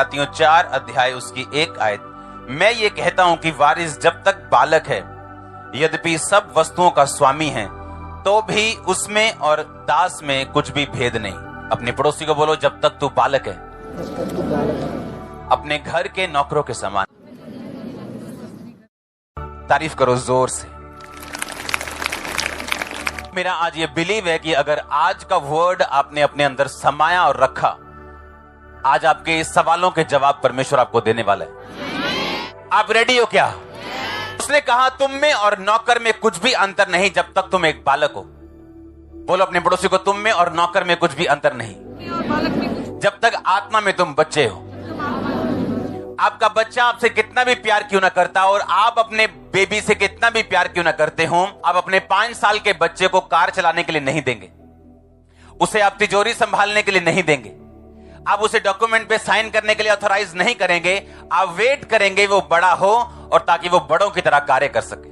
गलातियों 4 अध्याय उसकी 1 आयत। मैं ये कहता हूं कि वारिस जब तक बालक है, यद्यपि सब वस्तुओं का स्वामी है, तो भी उसमें और दास में कुछ भी भेद नहीं। अपने पड़ोसी को बोलो, जब तक तू बालक है, अपने घर के नौकरों के समान। तारीफ करो जोर से। मेरा आज ये बिलीव है कि अगर आज का वर्ड आपने अपने अंदर समाया और रखा, आज आपके सवालों के जवाब परमेश्वर आपको देने वाला है। आप रेडी हो क्या? उसने कहा तुम में और नौकर में कुछ भी अंतर नहीं जब तक तुम एक बालक हो। बोलो अपने पड़ोसी को, तुम में और नौकर में कुछ भी अंतर नहीं जब तक आत्मा में तुम बच्चे हो। आपका बच्चा आपसे कितना भी प्यार क्यों ना करता और आप अपने बेबी से कितना भी प्यार क्यों ना करते हो, आप अपने 5 साल के बच्चे को कार चलाने के लिए नहीं देंगे, उसे आप तिजोरी संभालने के लिए नहीं देंगे, आप उसे डॉक्यूमेंट पे साइन करने के लिए ऑथराइज नहीं करेंगे। आप वेट करेंगे वो बड़ा हो और ताकि वो बड़ों की तरह कार्य कर सके।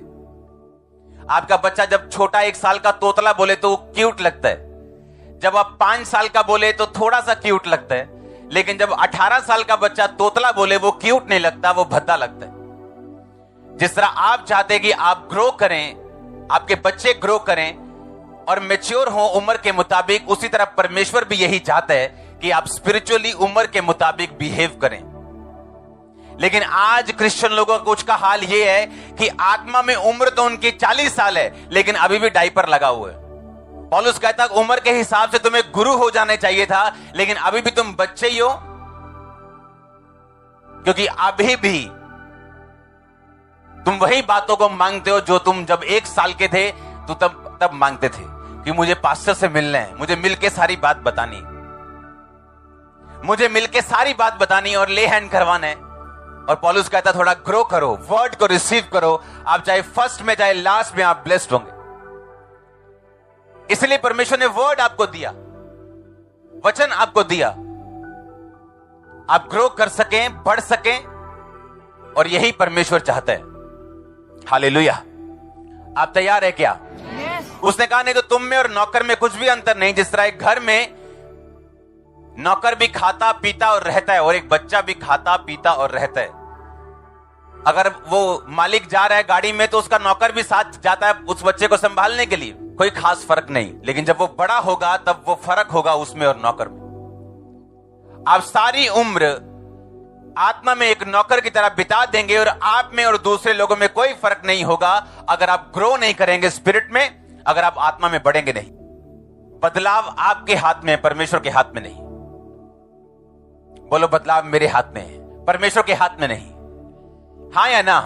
आपका बच्चा जब छोटा 1 साल का तोतला बोले तो क्यूट लगता है, जब आप 5 साल का बोले तो थोड़ा सा क्यूट लगता है, लेकिन जब 18 साल का बच्चा तोतला बोले वो क्यूट नहीं लगता, वो भद्दा लगता है। जिस तरह आप चाहते हैं कि आप ग्रो करें, आपके बच्चे ग्रो करें और मैच्योर हो उम्र के मुताबिक, उसी तरह परमेश्वर भी यही चाहता है कि आप स्पिरिचुअली उम्र के मुताबिक बिहेव करें। लेकिन आज क्रिश्चियन लोगों का कुछ का हाल यह है कि आत्मा में उम्र तो उनकी 40 साल है, लेकिन अभी भी डायपर लगा हुआ है। पौलुस कहता है उम्र के हिसाब से तुम्हें गुरु हो जाने चाहिए था, लेकिन अभी भी तुम बच्चे ही हो, क्योंकि अभी भी तुम वही बातों को मांगते हो जो तुम जब 1 साल के थे तो तब मांगते थे कि मुझे पास्टर से मिलना है, मुझे मिलके सारी बात बतानी, मुझे मिलके सारी बात बतानी और ले हैंड करवाना है। और पौलुस कहता थोड़ा ग्रो करो, वर्ड को रिसीव करो, आप चाहे फर्स्ट में चाहे लास्ट में आप ब्लेस्ड होंगे। इसलिए परमेश्वर ने वर्ड आपको दिया, वचन आपको दिया, आप ग्रो कर सकें, बढ़ सकें, और यही परमेश्वर चाहता है। हालेलुया। आप तैयार है क्या? उसने कहा नहीं तो तुम में और नौकर में कुछ भी अंतर नहीं। जिस तरह एक घर में नौकर भी खाता पीता और रहता है और एक बच्चा भी खाता पीता और रहता है, अगर वो मालिक जा रहा है गाड़ी में तो उसका नौकर भी साथ जाता है उस बच्चे को संभालने के लिए, कोई खास फर्क नहीं। लेकिन जब वो बड़ा होगा तब वो फर्क होगा उसमें और नौकर में। आप सारी उम्र आत्मा में एक नौकर की तरह बिता देंगे और आप में और दूसरे लोगों में कोई फर्क नहीं होगा अगर आप ग्रो नहीं करेंगे स्पिरिट में, अगर आप आत्मा में बढ़ेंगे नहीं। बदलाव आपके हाथ में है, परमेश्वर के हाथ में नहीं। बोलो बदलाव मेरे हाथ में है, परमेश्वर के हाथ में नहीं। हाँ या ना?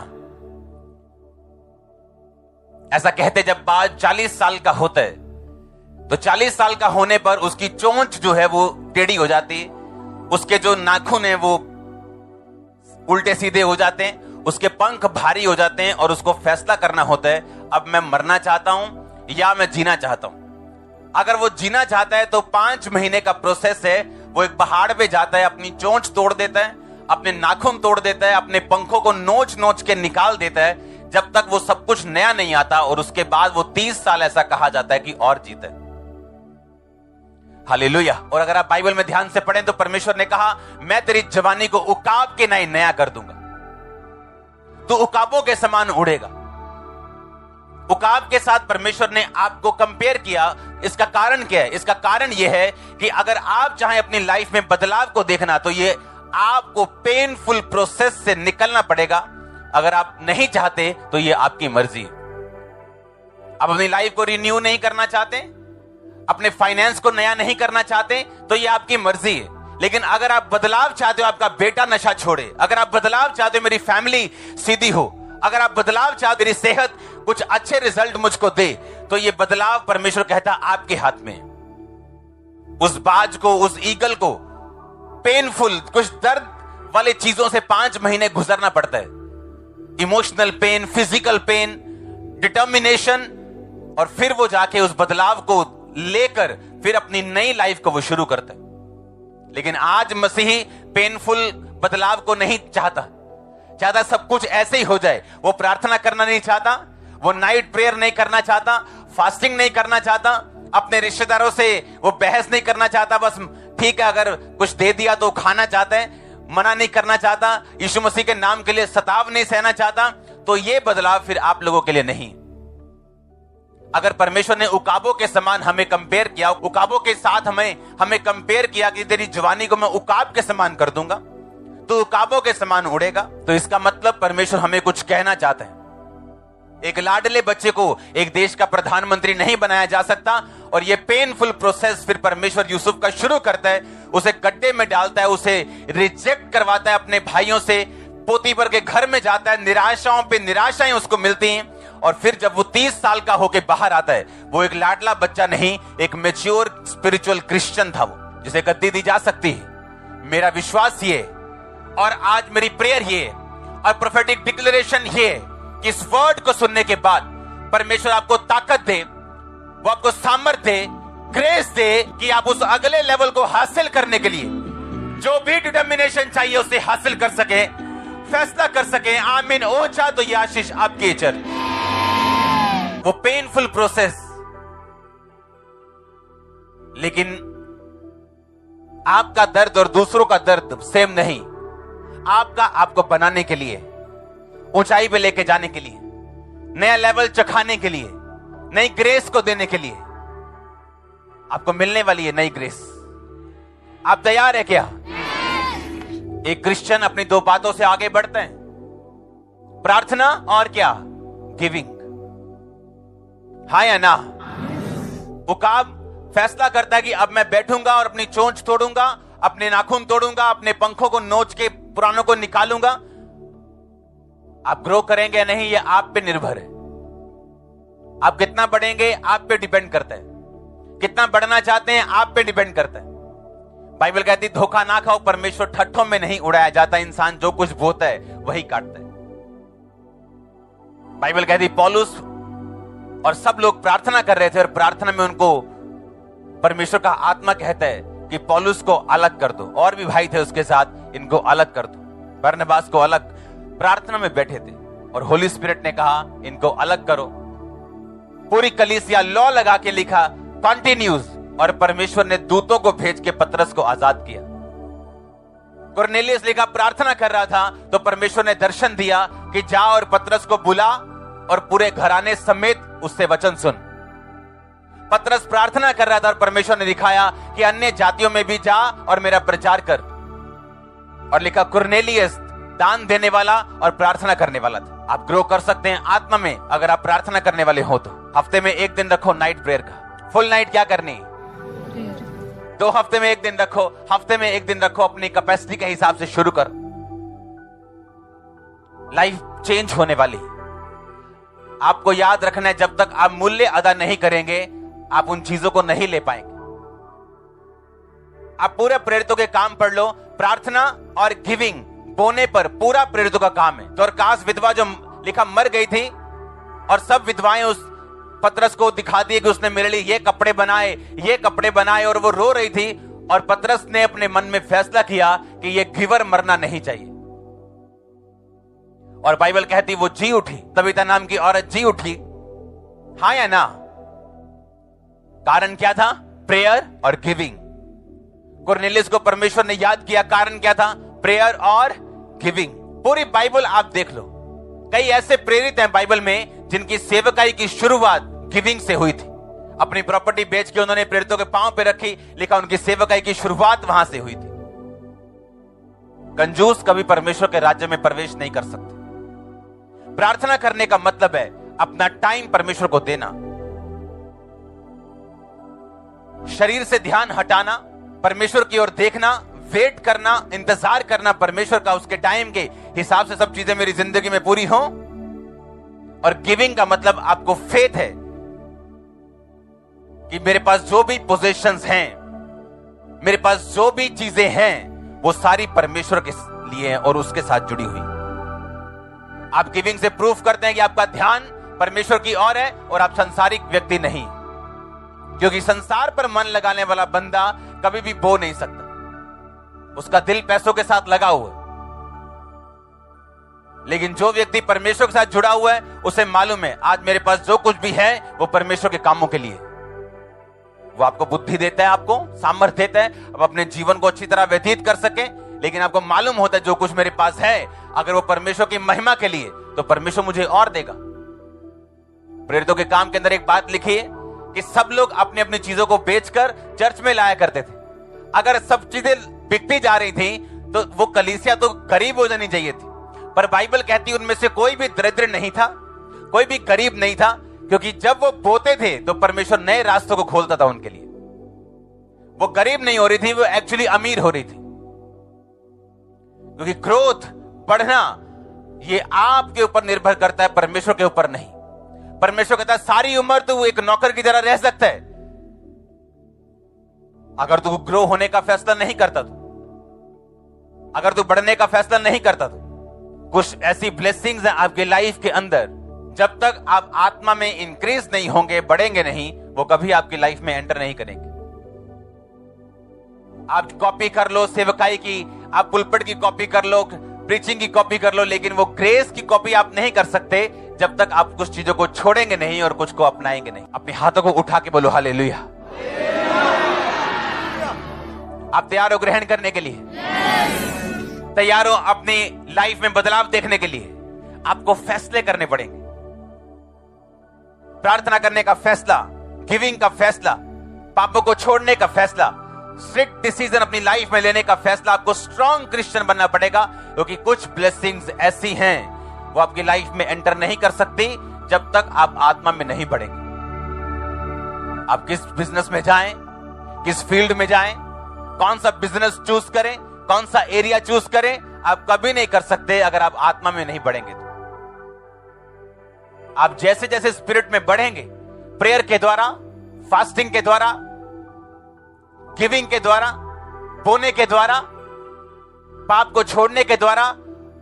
ऐसा कहते जब बाल 40 साल का होता है तो 40 साल का होने पर उसकी चोंच जो है वो टेढ़ी हो जाती है, उसके जो नाखून है वो उल्टे सीधे हो जाते हैं, उसके पंख भारी हो जाते हैं और उसको फैसला करना होता है अब मैं मरना चाहता हूं या मैं जीना चाहता हूं। अगर वो जीना चाहता है तो 5 महीने का प्रोसेस है। वो एक पहाड़ पे जाता है, अपनी चोंच तोड़ देता है, अपने नाखून तोड़ देता है, अपने पंखों को नोच नोच के निकाल देता है जब तक वो सब कुछ नया नहीं आता, और उसके बाद वो 30 साल ऐसा कहा जाता है कि और जीता है। हालेलुया। और अगर आप बाइबल में ध्यान से पढ़ें तो परमेश्वर ने कहा मैं तेरी जवानी को उकाब के नया कर दूंगा, तू उकाबों के समान उड़ेगा। उकाब के साथ परमेश्वर ने आपको कंपेयर किया। इसका कारण क्या है? इसका कारण यह है कि अगर आप चाहें अपनी लाइफ में बदलाव को देखना तो ये आपको पेनफुल प्रोसेस से निकलना पड़ेगा। अगर आप नहीं चाहते तो ये आपकी मर्जी है। आप अपनी लाइफ को रिन्यू नहीं करना चाहते, अपने फाइनेंस को नया नहीं करना चाहते तो ये आपकी मर्जी है। लेकिन अगर आप बदलाव चाहते हो, आपका बेटा नशा छोड़े, अगर आप बदलाव चाहते हो मेरी फैमिली सीधी हो, अगर आप बदलाव चाहते मेरी सेहत कुछ अच्छे रिजल्ट मुझको दे, तो ये बदलाव परमेश्वर कहता आपके हाथ में। उस बाज को, उस ईगल को पेनफुल, कुछ दर्द वाले चीजों से 5 महीने गुजरना पड़ता है। Emotional pain, physical pain, determination, और फिर वो जाके उस बदलाव को लेकर फिर अपनी नई लाइफ को वो शुरू करता है। लेकिन आज मसीही पेनफुल बदलाव को नहीं चाहता सब कुछ ऐसे ही हो जाए। वो प्रार्थना करना नहीं चाहता, वो नाइट प्रेयर नहीं करना चाहता, फास्टिंग नहीं करना चाहता, अपने रिश्तेदारों से वो बहस नहीं करना चाहता, बस ठीक है अगर कुछ दे दिया तो खाना चाहता है। मना नहीं करना चाहता, यीशु मसीह के नाम के लिए सताव नहीं सहना चाहता, तो ये बदलाव फिर आप लोगों के लिए नहीं। अगर परमेश्वर ने उकाबों के समान हमें कंपेयर किया, उकाबों के साथ हमें कंपेयर किया कि तेरी जवानी को मैं उकाब के समान कर दूंगा, तो उकाबों के समान उड़ेगा, तो इसका मतलब परमेश्वर हमें कुछ कहना चाहता है। एक लाडले बच्चे को एक देश का प्रधानमंत्री नहीं बनाया जा सकता, और ये पेनफुल प्रोसेस फिर परमेश्वर यूसुफ का शुरू करता है, उसे गड्ढे में डालता है, उसे रिजेक्ट करवाता है अपने भाइयों से, पोतीफर के घर में जाता है, निराशाओं पे निराशाएं उसको मिलती हैं, और फिर जब वो 30 साल का होके बाहर आता है, वो एक लाडला बच्चा नहीं, एक मैच्योर स्पिरिचुअल क्रिश्चियन था वो, जिसे गद्दी दी जा सकती है। मेरा विश्वास ये, और आज मेरी प्रेयर ये और प्रोफेटिक डिक्लेरेशन ये कि इस वर्ड को सुनने के बाद परमेश्वर आपको ताकत दे, वो आपको सामर्थ्य दे, ग्रेस दे कि आप उस अगले लेवल को हासिल करने के लिए जो भी डिटर्मिनेशन चाहिए उसे हासिल कर सके, फैसला कर सके। आमीन। ओछा तो ये आशीष आपकी चर। वो पेनफुल प्रोसेस, लेकिन आपका दर्द और दूसरों का दर्द सेम नहीं। आपको बनाने के लिए, ऊंचाई पे लेके जाने के लिए, नया लेवल चखाने के लिए, नई ग्रेस को देने के लिए आपको मिलने वाली है नई ग्रेस। आप तैयार है क्या? एक क्रिश्चियन अपनी दो बातों से आगे बढ़ते हैं, प्रार्थना और क्या? गिविंग। हाँ या ना? उकाब फैसला करता है कि अब मैं बैठूंगा और अपनी चोंच तोड़ूंगा, अपने नाखून तोड़ूंगा, अपने पंखों को नोच के पुरानों को निकालूंगा। आप ग्रो करेंगे या नहीं, ये आप पे निर्भर है। आप कितना बढ़ेंगे आप पे डिपेंड करता है, कितना बढ़ना चाहते हैं आप पे डिपेंड करता है। बाइबल कहती है धोखा ना खाओ, परमेश्वर ठट्ठों में नहीं उड़ाया जाता, इंसान जो कुछ बोता है वही काटता है। बाइबल कहती पौलुस और सब लोग प्रार्थना कर रहे थे, और प्रार्थना में उनको परमेश्वर का आत्मा कहता है कि पौलुस को अलग कर दो, और भी भाई थे उसके साथ, इनको अलग कर दो। बरनबास को अलग, प्रार्थना में बैठे थे और होली स्पिरिट ने कहा इनको अलग करो। पूरी कलीसिया लॉ लगा के लिखा कॉन्टिन्यूज, और परमेश्वर ने दूतों को भेज के पतरस को आजाद किया। कुरनेलियस लिखा प्रार्थना कर रहा था तो परमेश्वर ने दर्शन दिया कि जा और पतरस को बुला और पूरे घराने समेत उससे वचन सुन। पतरस प्रार्थना कर रहा था और परमेश्वर ने दिखाया कि अन्य जातियों में भी जा और मेरा प्रचार कर। और लिखा कुरनेलियस दान देने वाला और प्रार्थना करने वाला था। आप ग्रो कर सकते हैं आत्मा में अगर आप प्रार्थना करने वाले हो तो। हफ्ते में एक दिन रखो नाइट प्रेयर का। फुल नाइट क्या करनी? 2 हफ्ते में एक दिन रखो, हफ्ते में एक दिन रखो, अपनी कैपेसिटी के हिसाब से शुरू कर। लाइफ चेंज होने वाली। आपको याद रखना है जब तक आप मूल्य अदा नहीं करेंगे आप उन चीजों को नहीं ले पाएंगे। आप पूरे प्रेरितों के काम पढ़ लो, प्रार्थना और गिविंग बोने पर पूरा प्रेरितों का काम है। दोरकास विधवा जो लिखा मर गई थी और सब विधवाएं उस पतरस को दिखा दिए कि उसने मेरे लिए ये कपड़े बनाए, और वो रो रही थी, और पतरस ने अपने मन में फैसला किया कि ये गिवर मरना नहीं चाहिए। और बाइबल कहती वो जी उठी, तबीता नाम की औरत जी उठी। हाँ या ना? कारण क्या था? प्रेयर और गिविंग। कुरनेलियस को परमेश्वर ने याद किया, कारण क्या था? प्रेयर और गिविंग। पूरी बाइबल आप देख लो, कई ऐसे प्रेरित हैं बाइबल में जिनकी सेवकाई की शुरुआत गिविंग से हुई थी। अपनी प्रॉपर्टी बेच के उन्होंने प्रेरितों के पांव पे रखी, लिखा उनकी सेवकाई की शुरुआत वहां से हुई थी। कंजूस कभी परमेश्वर के राज्य में प्रवेश नहीं कर सकते। प्रार्थना करने का मतलब है अपना टाइम परमेश्वर को देना, शरीर से ध्यान हटाना, परमेश्वर की ओर देखना, वेट करना, इंतजार करना परमेश्वर का, उसके टाइम के हिसाब से सब चीजें मेरी जिंदगी में पूरी हो। और गिविंग का मतलब आपको फेथ है कि मेरे पास जो भी पोजेशंस हैं, मेरे पास जो भी चीजें हैं, वो सारी परमेश्वर के लिए हैं और उसके साथ जुड़ी हुई। आप गिविंग से प्रूफ करते हैं कि आपका ध्यान परमेश्वर की ओर है और आप संसारिक व्यक्ति नहीं, क्योंकि संसार पर मन लगाने वाला बंदा कभी भी बो नहीं सकता, उसका दिल पैसों के साथ लगा हुआ है। लेकिन जो व्यक्ति परमेश्वर के साथ जुड़ा हुआ है उसे मालूम है आज मेरे पास जो कुछ भी है वो परमेश्वर के कामों के लिए। वो आपको बुद्धि देता है, आपको सामर्थ्य देता है, आप अपने जीवन को अच्छी तरह व्यतीत कर सके। लेकिन आपको मालूम होता है जो कुछ मेरे पास है अगर वो परमेश्वर की महिमा के लिए तो परमेश्वर मुझे और देगा। प्रेरितों के काम के अंदर एक बात लिखी है कि सब लोग अपनी अपनी चीजों को बेचकर चर्च में लाया करते थे। अगर सब चीजें बिकती जा रही थी तो वो कलीसिया तो गरीब हो जानी चाहिए थी, पर बाइबल कहती उनमें से कोई भी दरिद्र नहीं था, कोई भी गरीब नहीं था, क्योंकि जब वो बोते थे तो परमेश्वर नए रास्तों को खोलता था उनके लिए। वो गरीब नहीं हो रही थी, वो एक्चुअली अमीर हो रही थी, क्योंकि ग्रोथ बढ़ना ये आपके ऊपर निर्भर करता है, परमेश्वर के ऊपर नहीं। परमेश्वर कहता है सारी उम्र तू एक नौकर की तरह रह सकता है, अगर तू ग्रो होने का फैसला नहीं करता तो, अगर तू बढ़ने का फैसला नहीं करता तो। कुछ ऐसी ब्लेसिंग्स हैं आपके लाइफ के अंदर, जब तक आप आत्मा में इंक्रीज नहीं होंगे, बढ़ेंगे नहीं, वो कभी आपकी लाइफ में एंटर नहीं करेंगे। आप कॉपी कर लो सेवकाई की, आप पुलपिट की कॉपी कर लो, प्रीचिंग की कॉपी कर लो, लेकिन वो ग्रेस की कॉपी आप नहीं कर सकते जब तक आप कुछ चीजों को छोड़ेंगे नहीं और कुछ को अपनाएंगे नहीं। अपने हाथों को उठा के बोलो हालेलुया। आप तैयार हो ग्रहण करने के लिए? तैयार हो अपनी लाइफ में बदलाव देखने के लिए? आपको फैसले करने पड़ेंगे, प्रार्थना करने का फैसला, गिविंग का फैसला, पापों को छोड़ने का फैसला, स्ट्रिक्ट डिसीजन अपनी लाइफ में लेने का फैसला। आपको स्ट्रॉन्ग क्रिश्चियन बनना पड़ेगा, क्योंकि कुछ ब्लेसिंग्स ऐसी हैं वो आपकी लाइफ में एंटर नहीं कर सकती जब तक आप आत्मा में नहीं बढ़ेंगे। आप किस बिजनेस में जाएं, किस फील्ड में जाएं, कौन सा बिजनेस चूज करें, कौन सा एरिया चूज करें, आप कभी नहीं कर सकते अगर आप आत्मा में नहीं बढ़ेंगे तो। आप जैसे जैसे स्पिरिट में बढ़ेंगे, प्रेयर के द्वारा, फास्टिंग के द्वारा, गिविंग के द्वारा, बोने के द्वारा, पाप को छोड़ने के द्वारा,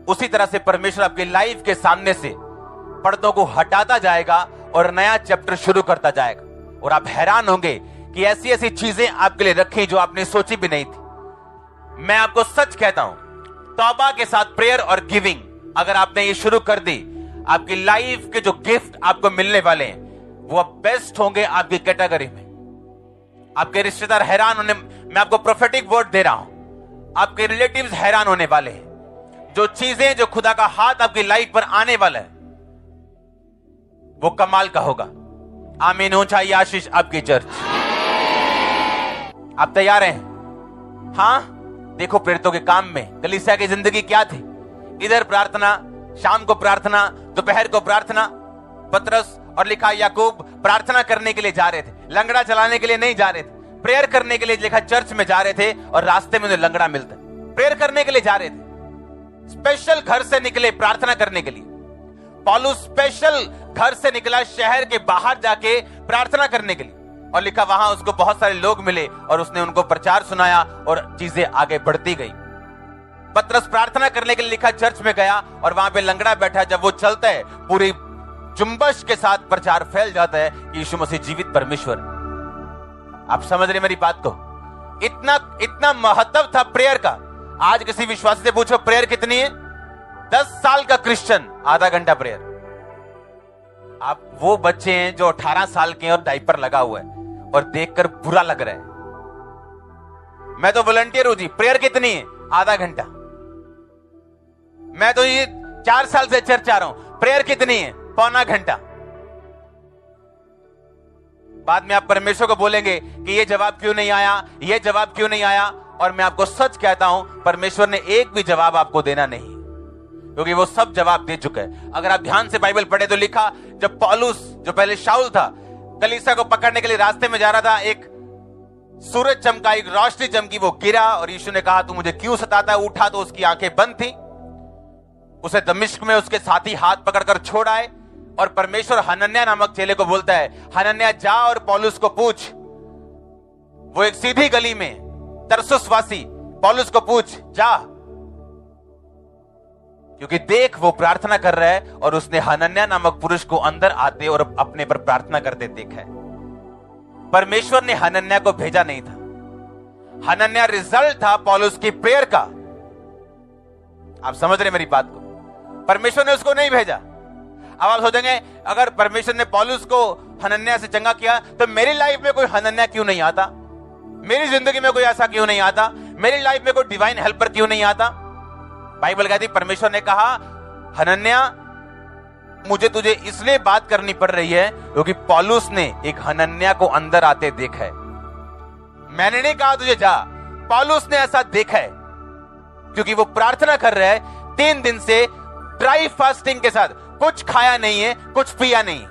उसी तरह से परमेश्वर आपकी लाइफ के सामने से पर्दों को हटाता जाएगा और नया चैप्टर शुरू करता जाएगा। और आप हैरान होंगे कि ऐसी ऐसी चीजें आपके लिए रखी जो आपने सोची भी नहीं थी। मैं आपको सच कहता हूं, तौबा के साथ प्रेयर और गिविंग अगर आपने ये शुरू कर दी, आपकी लाइफ के जो गिफ्ट आपको मिलने वाले हैं वो बेस्ट होंगे आपकी कैटेगरी में। आपके रिश्तेदार हैरान होने, मैं आपको प्रोफेटिक वर्ड दे रहा हूं, आपके रिलेटिव्स हैरान होने वाले हैं। जो चीजें, जो खुदा का हाथ आपकी लाइफ पर आने वाला है वो कमाल का होगा। आमीन हो चाहिए आशीष आपकी चर्च। आप तैयार हैं? हां, देखो प्रेरितों के काम में कलीसिया की जिंदगी क्या थी। इधर प्रार्थना, शाम को प्रार्थना, दोपहर को प्रार्थना। पतरस और लिखा याकूब प्रार्थना करने के लिए जा रहे थे, लंगड़ा चलाने के लिए नहीं जा रहे थे। प्रेयर करने के लिए लिखा चर्च में जा रहे थे और रास्ते में उन्हें लंगड़ा मिलता। प्रेयर करने के लिए जा रहे थे, स्पेशल घर से निकले प्रार्थना करने के लिए। पौलुस स्पेशल घर से निकला शहर के बाहर जाके प्रार्थना करने के लिए, और लिखा वहां उसको बहुत सारे लोग मिले और उसने उनको प्रचार सुनाया और चीजें आगे बढ़ती गई। पतरस प्रार्थना करने के लिए लिखा चर्च में गया और वहां पे लंगड़ा बैठा। जब वो चलता है पूरी जुम्बश के साथ प्रचार फैल जाता है कि यीशु मसीह जीवित परमेश्वर। आप समझ रहे मेरी बात को? इतना इतना महत्व था प्रेयर का। आज किसी विश्वासी से पूछो प्रेयर कितनी है, 10 साल का क्रिश्चियन आधा घंटा प्रेयर। आप वो बच्चे हैं जो 18 साल के हैं और डायपर लगा हुआ है और देखकर बुरा लग रहा है। मैं तो वॉलंटियर हूं जी। प्रेयर कितनी है? आधा घंटा। मैं तो ये 4 साल से चर्च आ रहा हूं। प्रेयर कितनी है? पौना घंटा। बाद में आप परमेश्वर को बोलेंगे कि ये जवाब क्यों नहीं आया, ये जवाब क्यों नहीं आया। और मैं आपको सच कहता हूं, परमेश्वर ने एक भी जवाब आपको देना नहीं, क्योंकि वो सब जवाब दे चुका है। अगर आप ध्यान से बाइबल पढ़े तो लिखा, जब पौलुस, जो पहले शाऊल था, कलीसिया को पकड़ने के लिए रास्ते में जा रहा था, एक सूरज चमका, एक रोशनी चमकी, वो गिरा और यीशु ने कहा तू मुझे क्यों सताता है? उठा तो उसकी आंखें बंद थी। उसे दमिश्क में उसके साथी हाथ पकड़कर छोड़ आए और परमेश्वर हनन्याह नामक चेले को बोलता है, हनन्याह जा और पौलुस को पूछ। वो एक सीधी गली में तरसुस वासी, पौलुस को पूछ जा, क्योंकि देख वो प्रार्थना कर रहा है। और उसने हनन्याह नामक पुरुष को अंदर आते और अपने पर प्रार्थना करते देखा है। परमेश्वर ने हनन्याह को भेजा नहीं था। हनन्याह रिजल्ट था पौलुस की प्रेयर का। आप समझ रहे मेरी बात को? परमेश्वर ने उसको नहीं भेजा। अब आप सोचेंगे अगर परमेश्वर ने पौलुस को हनन्याह से चंगा किया तो मेरी लाइफ में कोई हनन्याह क्यों नहीं आता? मेरी जिंदगी में कोई ऐसा क्यों नहीं आता? मेरी लाइफ में कोई डिवाइन हेल्पर क्यों नहीं आता? बाइबल कहती परमेश्वर ने कहा हनन्या मुझे तुझे इसलिए बात करनी पड़ रही है क्योंकि पौलुस ने एक हनन्या को अंदर आते देखा है। मैंने नहीं कहा तुझे जा, पौलुस ने ऐसा देखा है क्योंकि वो प्रार्थना कर रहा है 3 दिन से ड्राई फास्टिंग के साथ, कुछ खाया नहीं है, कुछ पिया नहीं।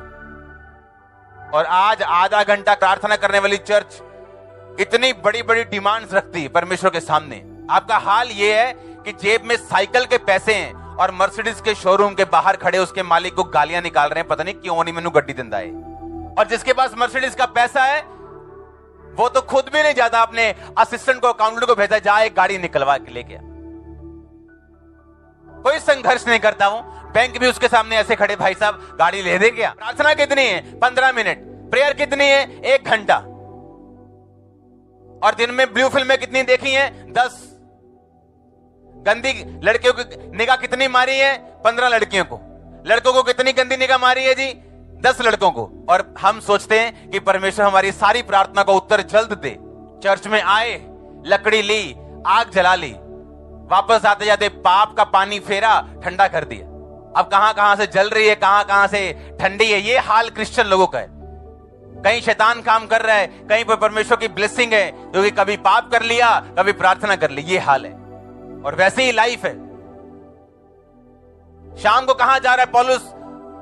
और आज आधा घंटा प्रार्थना करने वाली चर्च इतनी बड़ी बड़ी डिमांड्स रखती है परमेश्वर के सामने। आपका हाल यह है कि जेब में साइकिल के पैसे हैं और मर्सिडीज के शोरूम के बाहर खड़े उसके मालिक को गालियां निकाल रहे हैं, पता नहीं क्यों नहीं मैनू गड्डी दिंदा है। और जिसके पास मर्सिडीज का पैसा है वो तो खुद भी नहीं जाता, अपने असिस्टेंट को, अकाउंटेंट को भेजा, जा एक गाड़ी निकलवा के लेके आ। कोई संघर्ष नहीं करता हूं, बैंक भी उसके सामने ऐसे खड़े, भाई साहब गाड़ी ले दे क्या? प्रार्थना कितनी है? 15 मिनट। प्रेयर कितनी है? 1 घंटा। और दिन में ब्लू फिल्में कितनी देखी हैं? 10। गंदी लड़कियों की निगाह कितनी मारी है? 15 लड़कियों को। लड़कों को कितनी गंदी निगाह मारी है जी? 10 लड़कों को। और हम सोचते हैं कि परमेश्वर हमारी सारी प्रार्थना का उत्तर जल्द दे। चर्च में आए, लकड़ी ली, आग जला ली, वापस आते जाते पाप का पानी फेरा, ठंडा कर दिया। अब कहां कहां से जल रही है, कहां कहां से ठंडी है। ये हाल क्रिश्चियन लोगों का है। कहीं शैतान काम कर रहा है, कहीं पर परमेश्वर की ब्लेसिंग है, क्योंकि कभी पाप कर लिया, कभी प्रार्थना कर ली। ये हाल है। और वैसे ही लाइफ है। शाम को कहां जा रहा है पौलुस?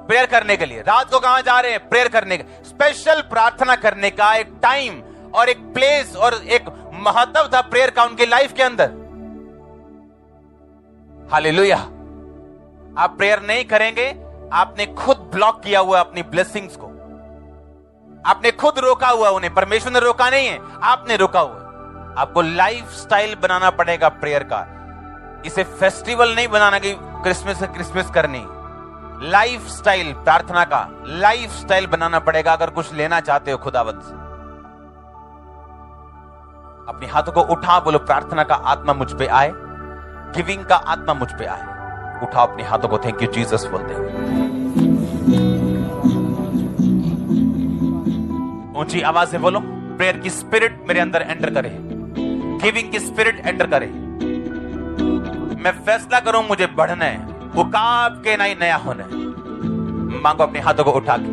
प्रेयर करने के लिए। रात को कहां जा रहे हैं? प्रेयर करने का। स्पेशल प्रार्थना करने का एक टाइम और एक प्लेस और एक महत्व था प्रेयर का उनकी लाइफ के अंदर। हालेलुया। आप प्रेयर नहीं करेंगे, आपने खुद ब्लॉक किया हुआ अपनी ब्लेसिंग्स को, आपने खुद रोका हुआ उन्हें। परमेश्वर ने रोका नहीं है, आपने रोका हुआ। आपको लाइफ स्टाइल बनाना पड़ेगा प्रेयर का। इसे फेस्टिवल नहीं बनाना कि क्रिसमस से क्रिसमस करनी। लाइफ स्टाइल, प्रार्थना का लाइफ स्टाइल बनाना पड़ेगा अगर कुछ लेना चाहते हो खुदावंत से। अपने हाथों को उठा, बोलो प्रार्थना का आत्मा मुझ पे आए, गिविंग का आत्मा मुझ पे आए। उठाओ अपने हाथों को, थैंक यू जीसस बोलते हैं। ऊंची आवाज से बोलो, प्रेयर की स्पिरिट मेरे अंदर एंटर करे, गिविंग की स्पिरिट एंटर करे। मैं फैसला करूं मुझे बढ़ना है, उकाब के नहीं नया होना है। मांगो अपने हाथों को उठा के।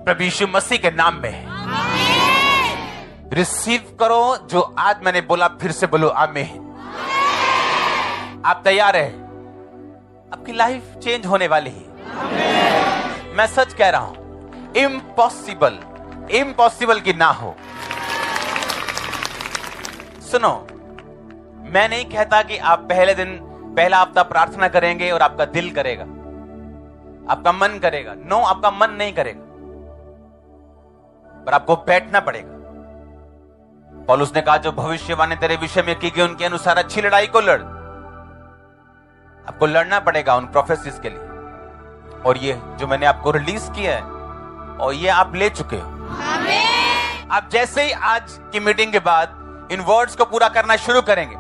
प्रभु यीशु मसीह के नाम में रिसीव करो जो आज मैंने बोला, फिर से बोलो आमीन। आप तैयार है? आपकी लाइफ चेंज होने वाली है। मैं सच कह रहा हूं, इम्पॉसिबल इम्पॉसिबल की ना हो। सुनो, मैं नहीं कहता कि आप पहले दिन, पहला हफ्ता प्रार्थना करेंगे और आपका दिल करेगा, आपका मन करेगा। नो, आपका मन नहीं करेगा, पर आपको बैठना पड़ेगा। पौलुस ने कहा जो भविष्यवाणी तेरे विषय में की गई उनके अनुसार अच्छी लड़ाई को लड़। आपको लड़ना पड़ेगा उन प्रोफेसीज के लिए। और ये जो मैंने आपको रिलीज किया है और ये आप ले चुके हो। आप जैसे ही आज की मीटिंग के बाद इन वर्ड्स को पूरा करना शुरू करेंगे,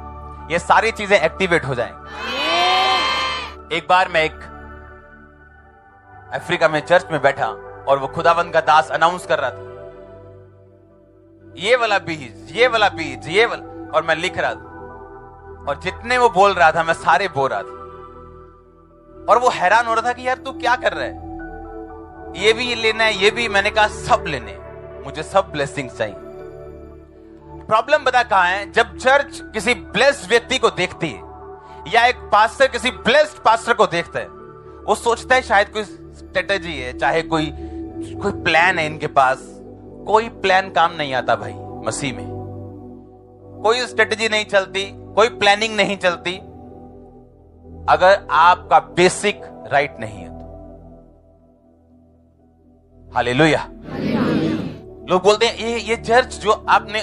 ये सारी चीजें एक्टिवेट हो जाएंगी। एक बार मैं एक अफ्रीका में चर्च में बैठा और वो खुदावंद का दास अनाउंस कर रहा था, ये वाला बीज, ये वाला बीज, ये वाला, और मैं लिख रहा था। और जितने वो बोल रहा था मैं सारे बोल रहा था। और वो हैरान हो रहा था कि यार तू क्या कर रहा है, ये भी लेना है, ये भी। मैंने कहा सब लेने, मुझे सब ब्लेसिंग्स चाहिए। प्रॉब्लम बता कहां है? जब चर्च किसी ब्लेस्ड व्यक्ति को देखती है या एक पास्टर किसी ब्लेस्ड पास्टर को देखता है, वो सोचता है शायद कोई स्ट्रेटेजी है, चाहे कोई प्लान है इनके पास। कोई प्लान काम नहीं आता भाई मसीह में। कोई स्ट्रेटेजी नहीं चलती, कोई प्लानिंग नहीं चलती अगर आपका बेसिक राइट नहीं है तो। हालेलुया। लोग बोलते हैं ये चर्च जो आपने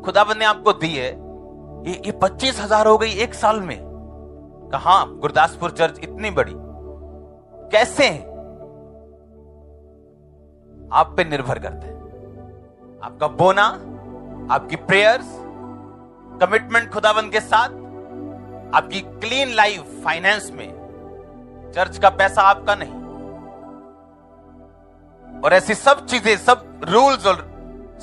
खुदाबंद ने आपको दी है, ये 25,000 हो गई एक साल में। कहां? गुरदासपुर चर्च इतनी बड़ी। कैसे? आप पे निर्भर करते हैं। आपका बोना, आपकी प्रेयर्स, कमिटमेंट खुदावंद के साथ, आपकी क्लीन लाइफ फाइनेंस में। चर्च का पैसा आपका नहीं। और ऐसी सब चीजें, सब रूल्स और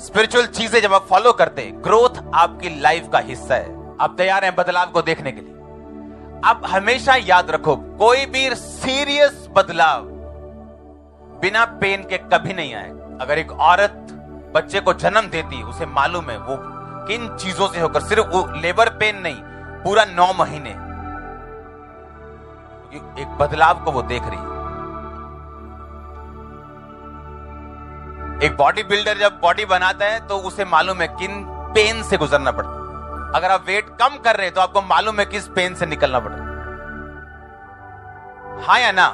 स्पिरिचुअल चीजें जब आप फॉलो करते हैं, ग्रोथ आपकी लाइफ का हिस्सा है। आप तैयार हैं बदलाव को देखने के लिए? आप हमेशा याद रखो, कोई भी सीरियस बदलाव बिना पेन के कभी नहीं आएगा। अगर एक औरत बच्चे को जन्म देती, उसे मालूम है वो किन चीजों से होकर, सिर्फ वो लेबर पेन नहीं, पूरा 9 महीने एक बदलाव को वो देख रही है। एक बॉडी बिल्डर जब बॉडी बनाता है तो उसे मालूम है किन पेन से गुजरना पड़ता है। अगर आप वेट कम कर रहे हैं तो आपको मालूम है किस पेन से निकलना पड़ रहा है। हाँ या ना?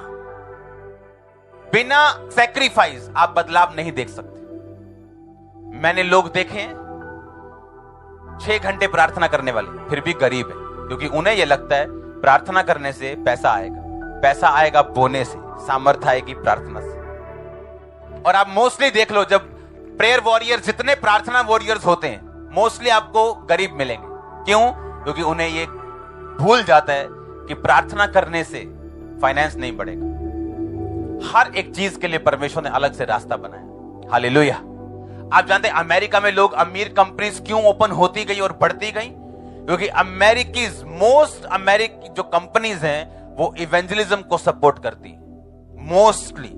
बिना सैक्रिफाइस आप बदलाव नहीं देख सकते। मैंने लोग देखे हैं 6 घंटे प्रार्थना करने वाले, फिर भी गरीब है, क्योंकि उन्हें यह लगता है प्रार्थना करने से पैसा आएगा। पैसा आएगा बोने से, सामर्थ्य आएगी प्रार्थना से। और आप मोस्टली देख लो, जब प्रेयर वॉरियर, जितने प्रार्थना वॉरियर्स होते हैं, मोस्टली आपको गरीब मिलेंगे। क्यों? क्योंकि उन्हें ये भूल जाता है कि प्रार्थना करने से फाइनेंस नहीं बढ़ेगा। हर एक चीज के लिए परमेश्वर ने अलग से रास्ता बनाया। हालेलुया। आप जानते हैं अमेरिका में लोग, अमीर कंपनीज क्यों ओपन होती गई और बढ़ती गई? क्योंकि अमेरिकी जो कंपनीज हैं वो इवेंजलिज्म को सपोर्ट करती है। मोस्टली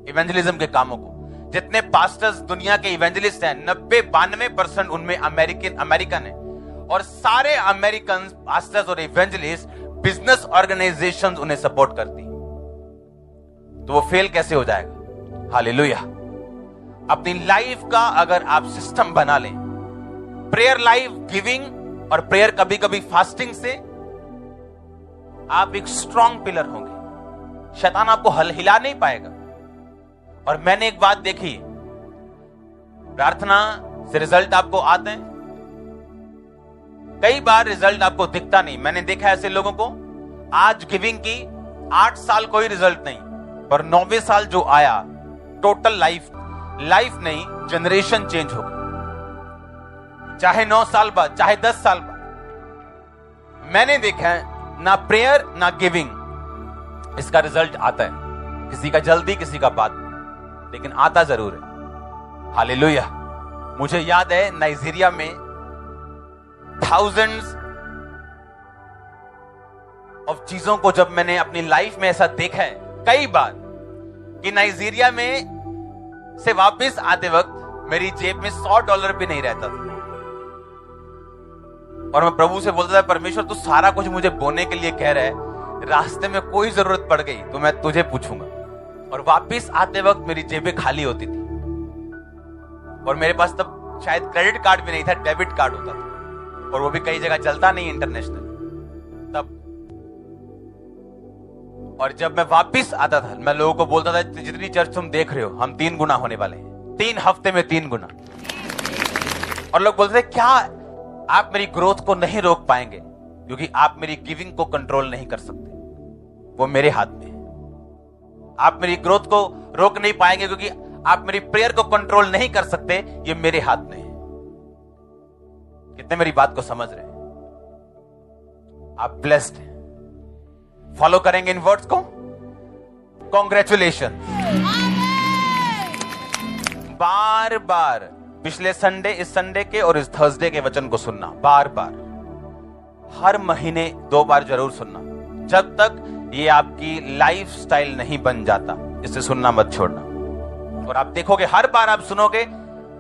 इवेंजलिज्म के कामों को। जितने पास्टर्स दुनिया के इवेंजलिस्ट हैं, 90-92% उनमें अमेरिकन है। और सारे अमेरिकन पास्टर्स और इवेंजलिस्ट, बिजनेस ऑर्गेनाइजेशंस उन्हें सपोर्ट करती। तो वो फेल कैसे हो जाएगा? हालेलुया। अपनी लाइफ का अगर आप सिस्टम बना लें, प्रेयर लाइफ, गिविंग और प्रेयर, कभी कभी फास्टिंग से, आप एक स्ट्रॉन्ग पिलर होंगे। शैतान आपको हिला नहीं पाएगा। और मैंने एक बात देखी, प्रार्थना से रिजल्ट आपको आते हैं, कई बार रिजल्ट आपको दिखता नहीं। मैंने देखा ऐसे लोगों को, आज गिविंग की 8 साल कोई रिजल्ट नहीं, पर 9वें साल जो आया, टोटल लाइफ नहीं, जनरेशन चेंज हो गई। चाहे 9 साल बाद, चाहे 10 साल बाद। मैंने देखा है ना प्रेयर ना गिविंग, इसका रिजल्ट आता है। किसी का जल्दी, किसी का बाद, लेकिन आता जरूर है। हालेलुया। मुझे याद है नाइजीरिया में thousands ऑफ चीजों को जब मैंने अपनी लाइफ में ऐसा देखा है कई बार, कि नाइजीरिया में से वापस आते वक्त मेरी जेब में $100 भी नहीं रहता था। और मैं प्रभु से बोलता था, परमेश्वर तू सारा कुछ मुझे बोने के लिए कह रहा है, रास्ते में कोई जरूरत पड़ गई तो मैं तुझे पूछूंगा। और वापस आते वक्त मेरी जेबें खाली होती थी। और मेरे पास तब शायद क्रेडिट कार्ड भी नहीं था, डेबिट कार्ड होता था, और वो भी कई जगह चलता नहीं इंटरनेशनल तब। और जब मैं वापस आता था, मैं लोगों को बोलता था, जितनी चर्च तुम देख रहे हो, हम 3 गुना होने वाले हैं, 3 हफ्ते में 3 गुना। और लोग बोलते थे, क्या आप मेरी ग्रोथ को नहीं रोक पाएंगे? क्योंकि आप मेरी गिविंग को कंट्रोल नहीं कर सकते, वो मेरे हाथ में है। आप मेरी ग्रोथ को रोक नहीं पाएंगे क्योंकि आप मेरी प्रेयर को कंट्रोल नहीं कर सकते, ये मेरे हाथ में है। कितने मेरी बात को समझ रहे हैं? आप ब्लेस्ड हैं। फॉलो करेंगे इन वर्ड्स को? कॉन्ग्रेचुलेशन। बार बार पिछले संडे, इस संडे के और इस थर्सडे के वचन को सुनना, बार बार, हर महीने 2 बार जरूर सुनना, जब तक ये आपकी लाइफस्टाइल नहीं बन जाता। इसे सुनना मत छोड़ना। और आप देखोगे, हर बार आप सुनोगे,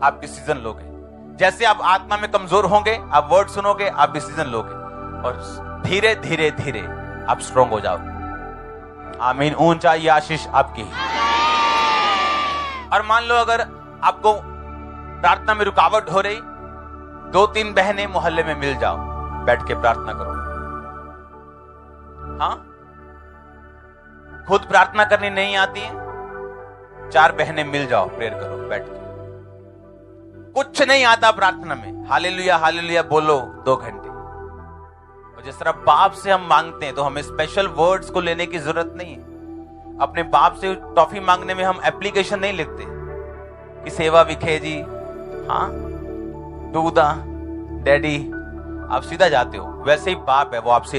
आप डिसीजन लोगे। जैसे आप आत्मा में कमजोर होंगे, आप वर्ड सुनोगे, आप डिसीजन लोगे, और धीरे धीरे धीरे आप स्ट्रॉन्ग हो जाओगे। आमीन। ऊंचा ये आशीष आपकी। और मान लो अगर आपको प्रार्थना में रुकावट हो रही, 2-3 बहनें मोहल्ले में मिल जाओ, बैठ के प्रार्थना करो। हाँ, खुद प्रार्थना करनी नहीं आती है, 4 बहनें मिल जाओ, प्रेयर करो बैठ के। कुछ नहीं आता प्रार्थना में, हालेलुया हालेलुया बोलो 2 घंटे। और जिस तरह बाप से हम मांगते हैं तो हमें स्पेशल वर्ड्स को लेने की जरूरत नहीं है। अपने बाप से टॉफी मांगने में हम एप्लीकेशन नहीं लिखते कि सेवा विखे जी, हाँ दूधा डैडी, आप सीधा जाते हो। वैसे ही बाप है, वो आपसे